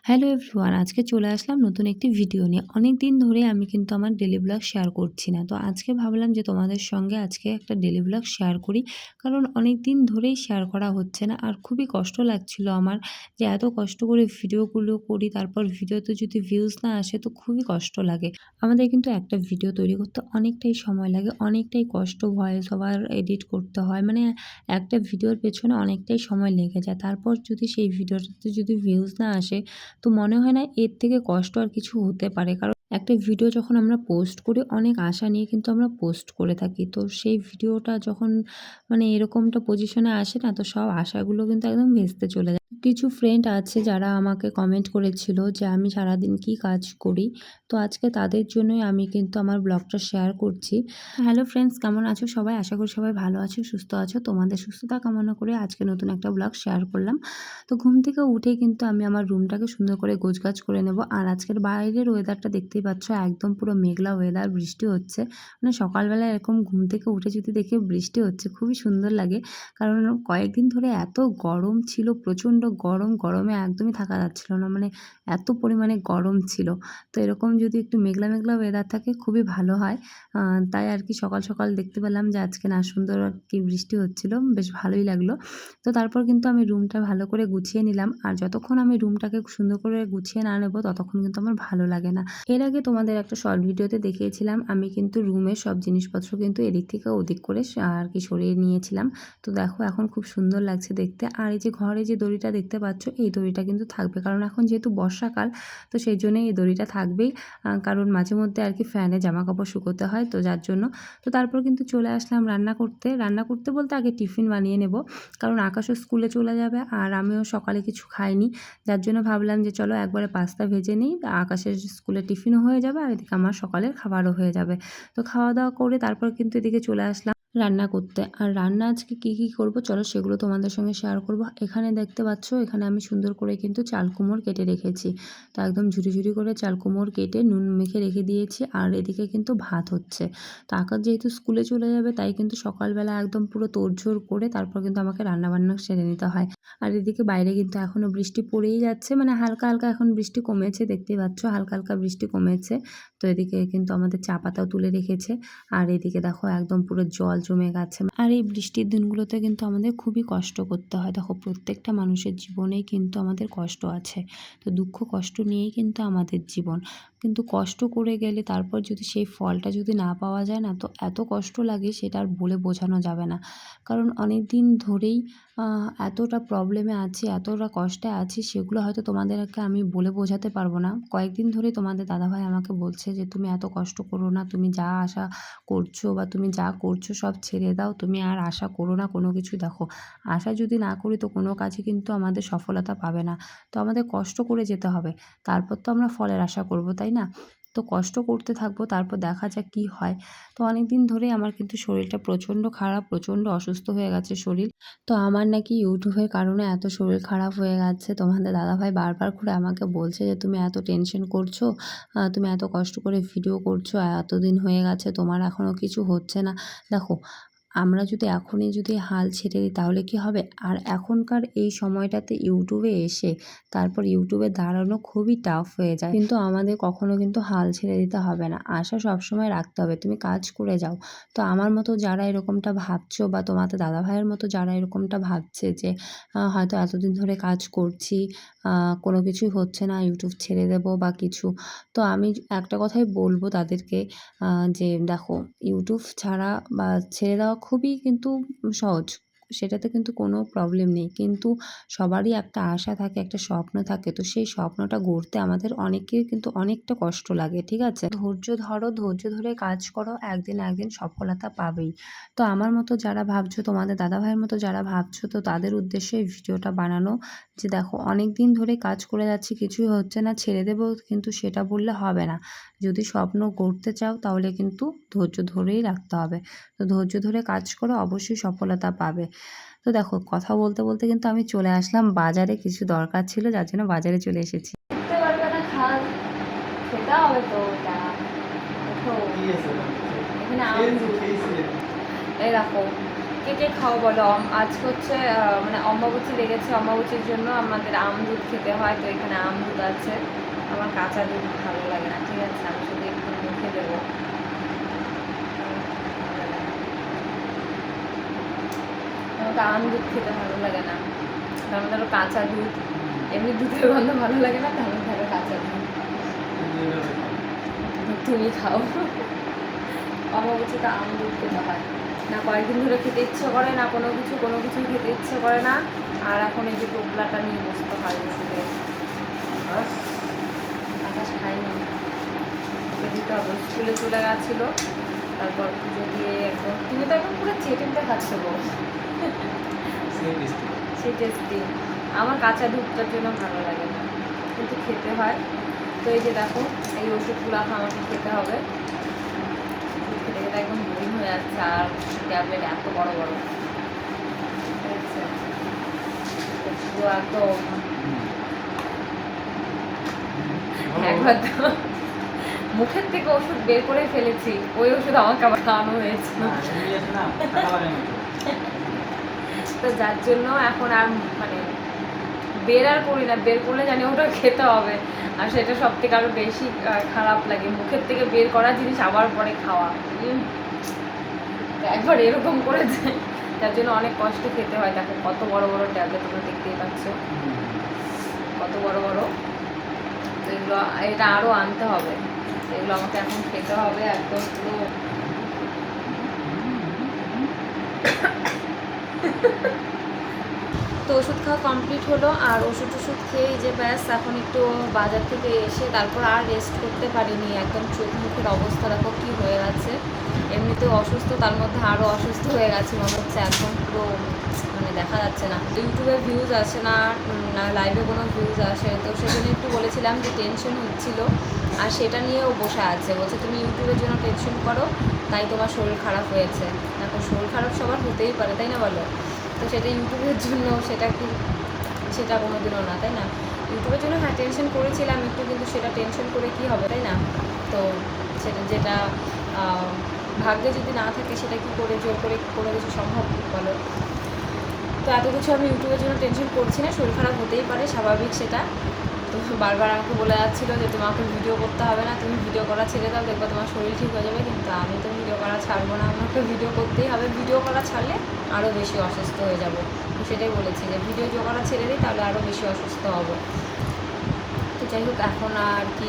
Hello everyone, আজকে চলে আসলাম নতুন একটি ভিডিও নিয়ে। অনেক দিন ধরে আমি কিন্তু আমার ডেলি ব্লগ শেয়ার করছি না। তো আজকে ভাবলাম যে তোমাদের সঙ্গে আজকে একটা ডেলি ব্লগ শেয়ার করি। কারণ অনেক দিন ধরেই শেয়ার করা হচ্ছে না। আর খুবই কষ্ট লাগছিল আমার যে এত কষ্ট করে ভিডিওগুলো করি, তারপর ভিডিওতে যদি ভিউজ না আসে তো খুবই কষ্ট লাগে। আমাদের কিন্তু একটা ভিডিও তৈরি করতে অনেকটাই সময় লাগে, অনেকটাই কষ্ট, ভয়েস ওভার এডিট করতে হয়। মানে একটা ভিডিওর পেছনে অনেকটাই সময় লেগে যায়। তারপর যদি সেই ভিডিওটাতে যদি ভিউজ না আসে তো মনে হয় না এর থেকে কষ্ট আর কিছু হতে পারে। কারণ একটা ভিডিও যখন আমরা পোস্ট করি অনেক আশা নিয়ে কিন্তু আমরা পোস্ট করে থাকি। তো সেই ভিডিওটা যখন মানে এরকমটা পজিশনে আসে না, তো সব আশাগুলো কিন্তু একদম ভেস্তে চলে যায়। কিছু ফ্রেন্ড আছে যারা আমাকে কমেন্ট করেছিল যে আমি সারাদিন কি কাজ করি। তো আজকে তাদের জন্যই আমি কিন্তু আমার ব্লগটা শেয়ার করছি। হ্যালো ফ্রেন্ডস, কেমন আছো সবাই? আশা করি সবাই ভালো আছো, সুস্থ আছো। তোমাদের সুস্থতা কামনা করে আজকে নতুন একটা ব্লগ শেয়ার করলাম। তো ঘুম থেকে উঠেই কিন্তু আমি আমার রুমটাকে সুন্দর করে গোছগাছ করে নেব। আর আজকের বাইরের ওয়েদারটা দেখতেই পাচ্ছ, একদম পুরো মেঘলা ওয়েদার, বৃষ্টি হচ্ছে। মানে সকালবেলা এরকম ঘুম থেকে উঠে যদি দেখি বৃষ্টি হচ্ছে খুবই সুন্দর লাগে। কারণ কয়েকদিন ধরে এত গরম ছিল, প্রচণ্ড গরম, গরমে একদমই থাকা যাচ্ছিল না। মানে এত পরিমাণে গরম ছিল। তো এরকম যদি একটু মেঘলা মেঘলা ওয়েদার থাকে খুবই ভালো হয়। তাই আর কি সকাল সকাল দেখতে পেলাম যে আজকে না সুন্দর আর কি বৃষ্টি হচ্ছিল, বেশ ভালোই লাগলো। তো তারপর কিন্তু আমি রুমটা ভালো করে গুছিয়ে নিলাম। আর যতক্ষণ আমি রুমটাকে সুন্দর করে গুছিয়ে না নেব ততক্ষণ কিন্তু আমার ভালো লাগে না। এর আগে তোমাদের একটা শর্ট ভিডিওতে দেখিয়েছিলাম আমি কিন্তু রুমের সব জিনিসপত্র কিন্তু এদিক থেকে ওদিক করে আর কি সরিয়ে নিয়েছিলাম। তো দেখো এখন খুব সুন্দর লাগছে দেখতে। আর এই যে ঘরে যে দড়িটা দেখতে পাচ্ছ, এই দড়িটা কিন্তু থাকবে, কারণ এখন যেহেতু বর্ষাকাল তো সেই জন্যই এই দড়িটা থাকবেই। কারণ মাঝে মধ্যে আর কি ফ্যানে জামা কাপড় শুকোতে হয়, তো যার জন্য। তো তারপর কিন্তু চলে আসলাম রান্না করতে। রান্না করতে বলতে আগে টিফিন বানিয়ে নেব, কারণ আকাশও স্কুলে চলে যাবে আর আমিও সকালে কিছু খাইনি। যার জন্য ভাবলাম যে চলো একবারে পাস্তা ভেজে নিই, আকাশের স্কুলে টিফিনও হয়ে যাবে আর এদিকে আমার সকালের খাবারও হয়ে যাবে। তো খাওয়া দাওয়া করে তারপর কিন্তু এদিকে চলে আসলাম রান্না করতে। আর রান্না আজকে কী কী করব চলো সেগুলো তোমাদের সঙ্গে শেয়ার করব। এখানে দেখতে পাচ্ছ, এখানে আমি সুন্দর করে কিন্তু চাল কুমড়ো কেটে রেখেছি। তো একদম ঝুরি ঝুরি করে চাল কুমড়ো কেটে নুন মেখে রেখে দিয়েছি। আর এদিকে কিন্তু ভাত হচ্ছে। তো আকাশ যেহেতু স্কুলে চলে যাবে তাই কিন্তু সকালবেলা একদম পুরো তোড়জোড় করে তারপর কিন্তু আমাকে রান্নাবান্না সেরে নিতে হয়। আর এদিকে বাইরে কিন্তু এখনও বৃষ্টি পড়েই যাচ্ছে, মানে হালকা হালকা এখন বৃষ্টি কমেছে, দেখতেই পাচ্ছ হালকা হালকা বৃষ্টি কমেছে। তো এদিকে কিন্তু আমাদের চা পাতাও তুলে রেখেছে। আর এদিকে দেখো একদম পুরো জল জমে গেছে। আর এই বৃষ্টির দিনগুলোতে কিন্তু আমাদের খুবই কষ্ট করতে হয়। দেখো প্রত্যেকটা মানুষের জীবনেই কিন্তু আমাদের কষ্ট আছে। তো দুঃখ কষ্ট নিয়েই কিন্তু আমাদের জীবন। কিন্তু কষ্ট করে গেলে তারপর যদি সেই ফলটা যদি না পাওয়া যায় না, তো এত কষ্ট লাগে সেটা আর বলে বোঝানো যাবে না। কারণ অনেক দিন ধরেই এতটা প্রবলেমে আছি, এতটা কষ্টে আছি, সেগুলো হয়তো তোমাদেরকে আমি বলে বোঝাতে পারবো না। কয়েকদিন ধরেই তোমাদের দাদাভাই আমাকে বলছে যে তুমি এত কষ্ট করো না, তুমি যা আশা করছো বা তুমি যা করছো সব ছেড়ে দাও, তুমি আর আশা করো না কোনো কিছু। দেখো আশা যদি না করি তো কোনো কাজে কিন্তু আমাদের সফলতা পাবে না। তো আমাদের কষ্ট করে যেতে হবে, তারপর তো আমরা ফলের আশা করব, তাই না? তো কষ্ট করতে থাকবো, তারপর দেখা যাক কী হয়। তো অনেক দিন ধরেই আমার কিন্তু শরীরটা প্রচণ্ড খারাপ, প্রচণ্ড অসুস্থ হয়ে গেছে শরীর। তো আমার নাকি ইউটিউবের কারণে এত শরীর খারাপ হয়ে গেছে। তোমাদের দাদাভাই বারবার করে আমাকে বলছে যে তুমি এত টেনশন করছো, তুমি এত কষ্ট করে ভিডিও করছো, এতদিন হয়ে গেছে তোমার এখনও কিছু হচ্ছে না। দেখো আমরা যদি এখনই যদি হাল ছেড়ে দিই তাহলে কি হবে? আর এখনকার এই সময়টাতে ইউটিউবে এসে তারপর ইউটিউবে দাঁড়ানো খুবই টাফ হয়ে যায়। কিন্তু আমাদের কখনো কিন্তু হাল ছেড়ে দিতে হবে না, আশা সবসময় রাখতে হবে। তুমি কাজ করে যাও। তো আমার মতো যারা এরকমটা ভাবছো বা তোমাদের দাদাভাইয়ের মতো যারা এরকমটা ভাবছে যে হয়তো এতদিন ধরে কাজ করছি, কোনো কিছুই হচ্ছে না, ইউটিউব ছেড়ে দেবো বা কিছু, তো আমি একটা কথাই বলবো তাদেরকে, যে দেখো ইউটিউব ছাড়া বা ছেড়ে দেওয়া খুবই কিন্তু সহজ। সেটাতে কিন্তু কোনো প্রবলেম নেই। কিন্তু সবারই একটা আশা থাকে, একটা স্বপ্ন থাকে। তো সেই স্বপ্নটা গড়তে আমাদের অনেকের কিন্তু অনেকটা কষ্ট লাগে, ঠিক আছে? ধৈর্য ধরো, ধৈর্য ধরে কাজ করো, একদিন না একদিন সফলতা পাবেই। তো আমার মতো যারা ভাবছো, তোমাদের দাদাভাইয়ের মতো যারা ভাবছো, তো তাদের উদ্দেশ্যে এই ভিডিওটা বানানো। যে দেখো অনেক দিন ধরে কাজ করে যাচ্ছি, কিছুই হচ্ছে না, ছেড়ে দেবো, কিন্তু সেটা বললে হবে না। যদি স্বপ্ন গড়তে চাও তাহলে কিন্তু ধৈর্য ধরেই রাখতে হবে। তো ধৈর্য ধরে কাজ করো, অবশ্যই সফলতা পাবে। তো দেখো কথা বলতে বলতে কিন্তু আমি চলে আসলাম বাজারে, কিছু দরকার ছিল যার জন্য বাজারে চলে এসেছি। বুঝতে পারবে না খাল, খেতে হবে তো ওটা। দেখো এখানে আম, এই দেখো কে কে খাও বলো? আজকে হচ্ছে মানে অম্বাবতী লেগেছে, অম্বাবতীর জন্য আমাদের আম দুধ খেতে হয়। তো এখানে আম দুধ আছে, আমার কাঁচা দুধ ভালো লাগে না, ঠিক আছে? আমি শুধু একটু মুখে দেবো। আমাকে আম দুধ খেতে ভালো লাগে না, কারণ ধরো কাঁচা দুধ, এমনি দুধের গন্ধ ভালো লাগে না, তেমন ধরো কাঁচা দুধ। তুমি খাও। অম্বাবতীতে আম দুধ খেতে হয় না, কয়েকদিন ধরে খেতে ইচ্ছে করে না, কোনো কিছু খেতে ইচ্ছে করে না। আর এখন এই যে টোপলাটা নিয়ে বসতে হয় ওষুধে। আকাশ খায়নি, ওকে দিতে হবে, স্কুলে চলে গেছিলো, তারপর পুজো দিয়ে একদম। তুমি তো এখন পুরো চেটেনটা খাচ্ছ গো। সেই টেস্টি। আমার কাঁচা দুধটার জন্য ভালো লাগে না, কিন্তু খেতে হয়। তো এই যে দেখো, এই ওষুধগুলো এখন আমাকে খেতে হবে। খেতে খেতে একদম বোরিং হয়ে যাচ্ছে, আর ট্যাবলেট এত বড় বড়, ঠিক আছে? পুরো একদম একবার তো মুখের থেকে ওষুধ বের করে ফেলেছি, ওই ওষুধ আমাকে আবার খাওয়ানো হয়েছে। তো যার জন্য এখন আর মানে বের আর করি না, বের করলে জানি ওটা খেতে হবে, আর সেটা সব থেকে আরো বেশি খারাপ লাগে, মুখের থেকে বের করা জিনিস আবার পরে খাওয়া। একবার এরকম করে যায়, যার জন্য অনেক কষ্ট খেতে হয়। দেখো কত বড় বড় ট্যাবলেট, তোমরা দেখতেই পাচ্ছ কত বড় বড়। তো এগুলো, এটা আরও আনতে হবে, এগুলো আমাকে এখন খেতে হবে একদম পুরো। তো ওষুধ খাওয়া কমপ্লিট হলো, আর ওষুধ খেয়েই যে ব্যাস এখন একটু বাজার থেকে এসে তারপর আর রেস্ট করতে পারিনি। একদম চোখ মুখের অবস্থা দেখো কী হয়ে গেছে, এমনিতেও অসুস্থ, তার মধ্যে আরও অসুস্থ হয়ে গেছে মনে হচ্ছে, একদম পুরো মানে দেখা যাচ্ছে না, ইউটিউবে ভিউজ আসে না, লাইভে কোনো ভিউজ আসে। তো সেজন্য একটু বলেছিলাম যে টেনশন হচ্ছিলো, আর সেটা নিয়েও বসে আছে, বলছে তুমি ইউটিউবের জন্য টেনশন করো, তাই তোমার শরীর খারাপ হয়েছে। এখন শরীর খারাপ সবার হতেই পারে, তাই না বলো? তো সেটা ইউটিউবের জন্য, সেটা কোনো দিনও না, তাই না? ইউটিউবের জন্য হ্যাঁ টেনশন করেছিলাম একটু, কিন্তু সেটা টেনশন করে কি হবে, তাই না? তো সেটা যেটা ভাগ্যে যদি না থাকে, সেটা কি করে জোর করে কোনো কিছু সম্ভব বলো? তো এত কিছু আমি ইউটিউবের জন্য টেনশন করছি না, শরীর খারাপ হতেই পারে, স্বাভাবিক সেটা। তো বারবার আমাকে বলে যাচ্ছিলো যে তোমাকে ভিডিও করতে হবে না, তুমি ভিডিও করা ছেড়ে দাও, দেখবে তোমার শরীর ঠিক হয়ে যাবে। কিন্তু আমি তো ভিডিও করা ছাড়বো না, আমাকে ভিডিও করতেই হবে, ভিডিও করা ছাড়লে আরও বেশি অসুস্থ হয়ে যাব। তো সেটাই বলেছি যে ভিডিও করা ছেড়ে দিই, তাহলে আরও বেশি অসুস্থ হব। তো যাই হোক, এখন আর কি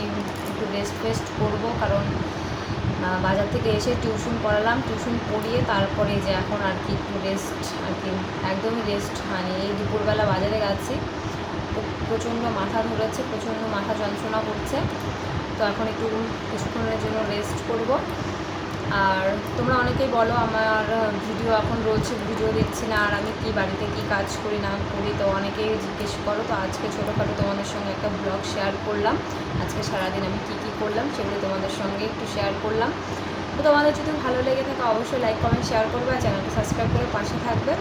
একটু রেস্ট করবো, কারণ বাজার থেকে এসে টিউশন পড়ালাম, টিউশন পড়িয়ে তারপরে যে এখন আর কি একটু রেস্ট, আর কি একদমই রেস্ট হয়নি। এই দুপুরবেলা বাজারে গেছি, তো প্রচণ্ড মাথা ধরেছে, প্রচণ্ড মাথা যন্ত্রণা করছে। তো এখন একটু কিছুক্ষণের জন্য রেস্ট করব। আর তোমরা অনেকেই বলো আমার ভিডিও এখন রোজ ভিডিও দেখছি না, আর আমি কি বাড়িতে কি কাজ করি না করি, তো অনেকেই জিজ্ঞেস করো। তো আজকে ছোটোখাটো তোমাদের সঙ্গে একটা ব্লগ শেয়ার করলাম, আজকে সারাদিন আমি কি করলাম সেগুলো তোমাদের সঙ্গে একটু শেয়ার করলাম। তো তোমাদের যদি ভালো লেগে থাকে অবশ্যই লাইক কমেন্ট শেয়ার করবে, আর চ্যানেলটা সাবস্ক্রাইব করে পাশে থাকবে।